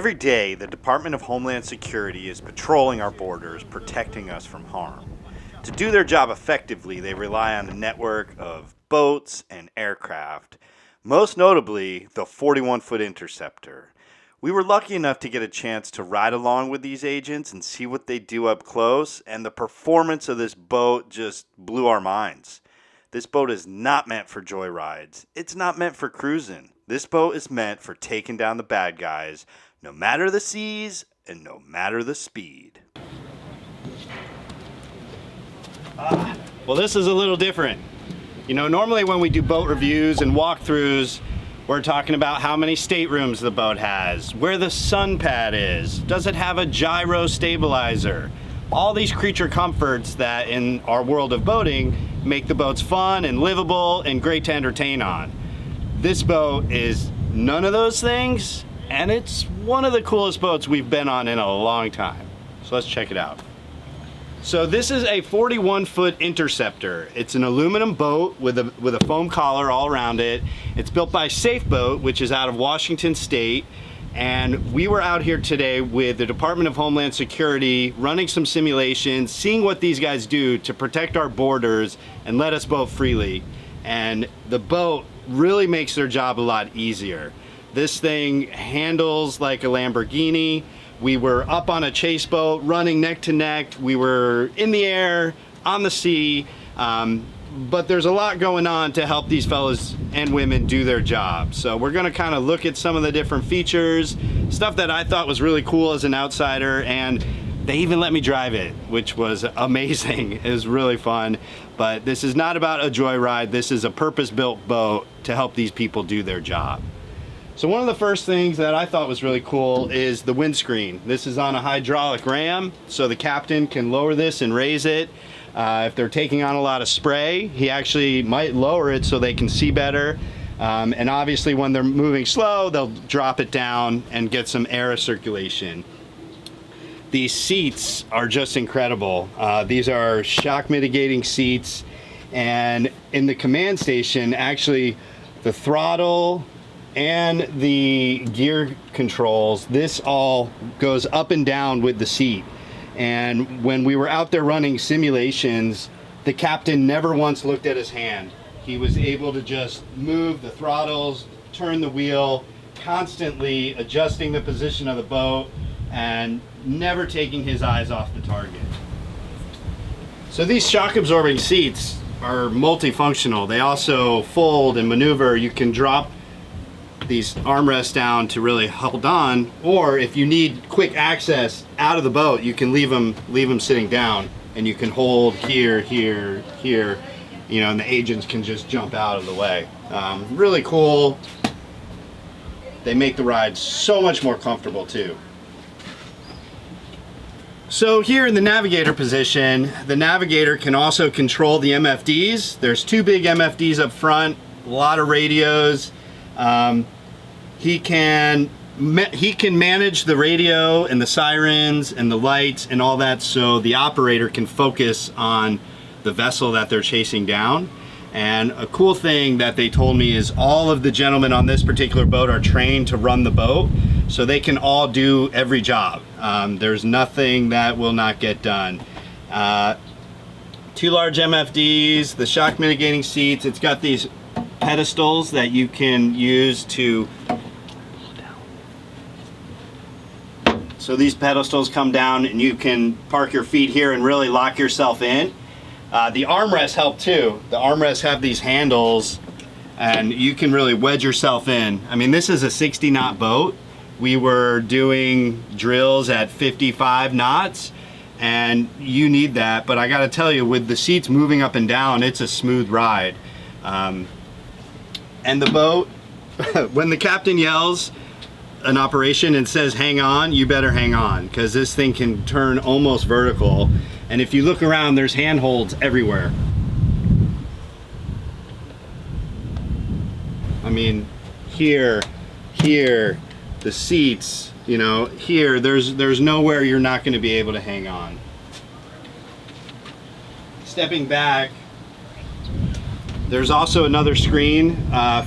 Every day, the Department of Homeland Security is patrolling our borders, protecting us from harm. To do their job effectively, they rely on a network of boats and aircraft, most notably the 41-foot Interceptor. We were lucky enough to get a chance to ride along with these agents and see what they do up close, and the performance of this boat just blew our minds. This boat is not meant for joyrides. It's not meant for cruising. This boat is meant for taking down the bad guys, no matter the seas and no matter the speed. Well, this is a little different. You know, normally when we do boat reviews and walkthroughs, we're talking about how many staterooms the boat has, where the sun pad is, does it have a gyro stabilizer? All these creature comforts that in our world of boating make the boats fun and livable and great to entertain on. This boat is none of those things, and it's one of the coolest boats we've been on in a long time. So let's check it out. So this is a 41-foot Interceptor. It's an aluminum boat with a foam collar all around it. It's built by Safe Boat, which is out of Washington State. And we were out here today with the Department of Homeland Security running some simulations, seeing what these guys do to protect our borders and let us boat freely. And the boat really makes their job a lot easier. This thing handles like a Lamborghini. We were up on a chase boat, running neck to neck. We were in the air, on the sea, but there's a lot going on to help these fellas and women do their job. So we're gonna kind of look at some of the different features, stuff that I thought was really cool as an outsider, and they even let me drive it, which was amazing. It was really fun. But this is not about a joyride. This is a purpose-built boat to help these people do their job. So one of the first things that I thought was really cool is the windscreen. This is on a hydraulic ram, so the captain can lower this and raise it. If they're taking on a lot of spray, he actually might lower it so they can see better. And obviously when they're moving slow, they'll drop it down and get some air circulation. These seats are just incredible. These are shock mitigating seats, and in the command station, actually the throttle and the gear controls, this all goes up and down with the seat. And when we were out there running simulations, the captain never once looked at his hand. He was able to just move the throttles, turn the wheel, constantly adjusting the position of the boat and never taking his eyes off the target. So these shock absorbing seats are multifunctional. They also fold and maneuver. You can drop these armrests down to really hold on, or if you need quick access out of the boat, you can leave them sitting down, and you can hold here, here, here, you know, and the agents can just jump out of the way. Really cool. They make the ride so much more comfortable too. So here in the Navigator position, the Navigator can also control the MFDs. There's two big MFDs up front, a lot of radios. He can manage the radio and the sirens and the lights and all that, so the operator can focus on the vessel that they're chasing down. And a cool thing that they told me is all of the gentlemen on this particular boat are trained to run the boat, so they can all do every job. There's nothing that will not get done. Two large MFDs, the shock mitigating seats. It's got these pedestals that you can use to pull down. So these pedestals come down and you can park your feet here and really lock yourself in. The armrests help too. The armrests have these handles and you can really wedge yourself in. I mean, this is a 60 knot boat. We were doing drills at 55 knots and you need that, but I gotta tell you, with the seats moving up and down, it's a smooth ride. And the boat, when the captain yells an operation and says hang on, you better hang on, because this thing can turn almost vertical. And if you look around, there's handholds everywhere. I mean, here, the seats, you know, here, there's nowhere you're not going to be able to hang on. Stepping back, there's also another screen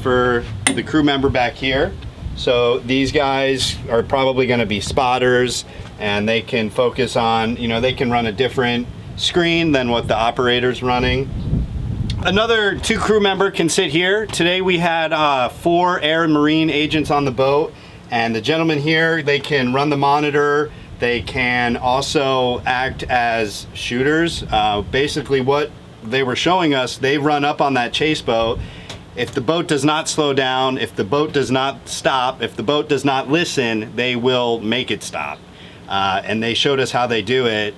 for the crew member back here. So these guys are probably going to be spotters, and they can focus on, they can run a different screen than what the operator's running. Another 2 crew member can sit here. Today we had 4 air and marine agents on the boat, and the gentlemen here, they can run the monitor. They can also act as shooters. Basically what they were showing us, they run up on that chase boat. If the boat does not slow down, if the boat does not stop, if the boat does not listen, they will make it stop. And they showed us how they do it.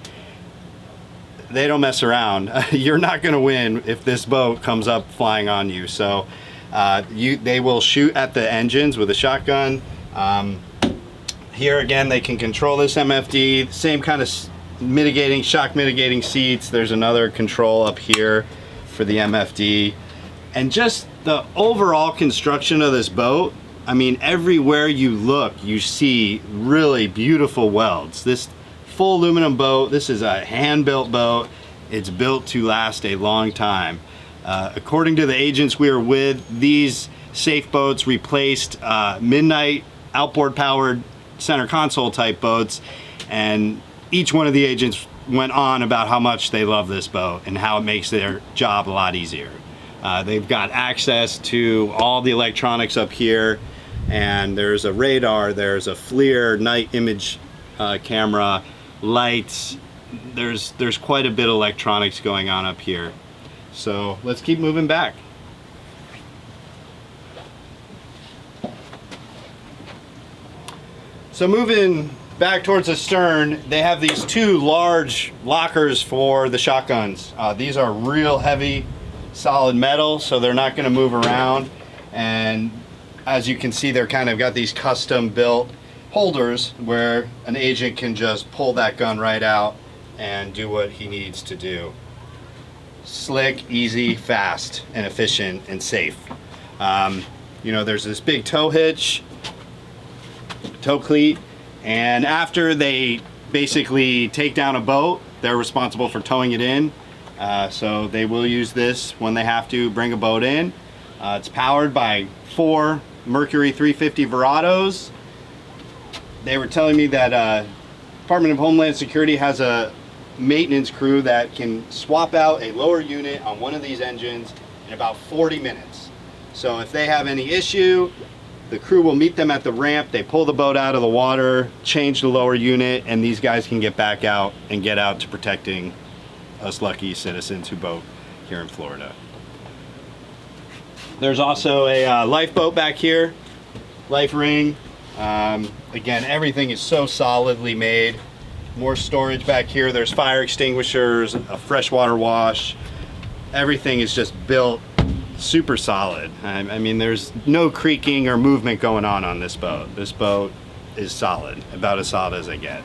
They don't mess around. You're not gonna win if this boat comes up flying on you. So they will shoot at the engines with a shotgun. Here again, they can control this MFD, same kind of shock mitigating seats. There's another control up here for the MFD. And just the overall construction of this boat, I mean, everywhere you look, you see really beautiful welds. This full aluminum boat, this is a hand-built boat. It's built to last a long time. According to the agents we were with, these safe boats replaced midnight outboard powered center console type boats, and each one of the agents went on about how much they love this boat and how it makes their job a lot easier. They've got access to all the electronics up here, and there's a radar, there's a FLIR night image camera, lights. There's quite a bit of electronics going on up here. So let's keep moving back. So moving back towards the stern, they have these 2 large lockers for the shotguns. These are real heavy, solid metal, so they're not going to move around. And as you can see, they're kind of got these custom built holders where an agent can just pull that gun right out and do what he needs to do. Slick, easy, fast, and efficient, and safe. There's this big tow hitch, tow cleat, and after they basically take down a boat, they're responsible for towing it in. So they will use this when they have to bring a boat in. It's powered by 4 Mercury 350 Verados. They were telling me that Department of Homeland Security has a maintenance crew that can swap out a lower unit on one of these engines in about 40 minutes. So if they have any issue, the crew will meet them at the ramp. They pull the boat out of the water, change the lower unit, and these guys can get back out and get out to protecting us lucky citizens who boat here in Florida. There's also a lifeboat back here, life ring. Again, everything is so solidly made. More storage back here. There's fire extinguishers, a freshwater wash. Everything is just built super solid. I mean, there's no creaking or movement going on this boat. This boat is solid, about as solid as I get.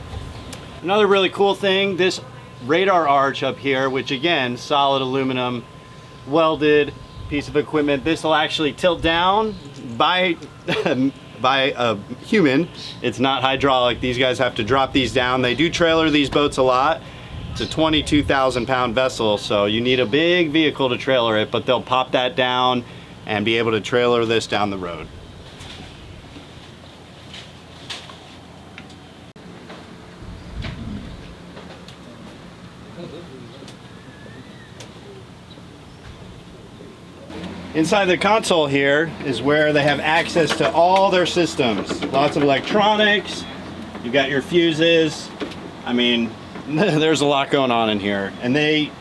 Another really cool thing, this radar arch up here, which again, solid aluminum, welded piece of equipment. This will actually tilt down by by a human. It's not hydraulic. These guys have to drop these down. They do trailer these boats a lot. It's a 22,000 pound vessel, so you need a big vehicle to trailer it, but they'll pop that down and be able to trailer this down the road. Inside the console here is where they have access to all their systems. Lots of electronics, you got your fuses. I mean, there's a lot going on in here. And they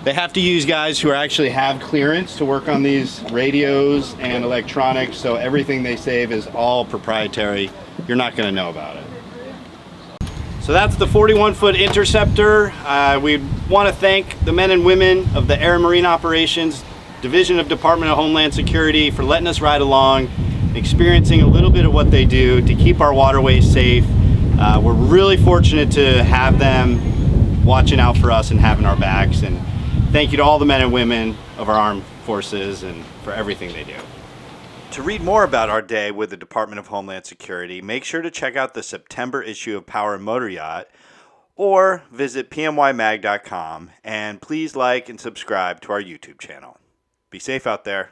have to use guys who actually have clearance to work on these radios and electronics, so everything they save is all proprietary. You're not gonna know about it. So that's the 41-foot Interceptor. We want to thank the men and women of the Air and Marine Operations Division of Department of Homeland Security for letting us ride along, experiencing a little bit of what they do to keep our waterways safe. We're really fortunate to have them watching out for us and having our backs. And thank you to all the men and women of our armed forces and for everything they do. To read more about our day with the Department of Homeland Security, make sure to check out the September issue of Power and Motoryacht or visit pmymag.com, and please like and subscribe to our YouTube channel. Be safe out there.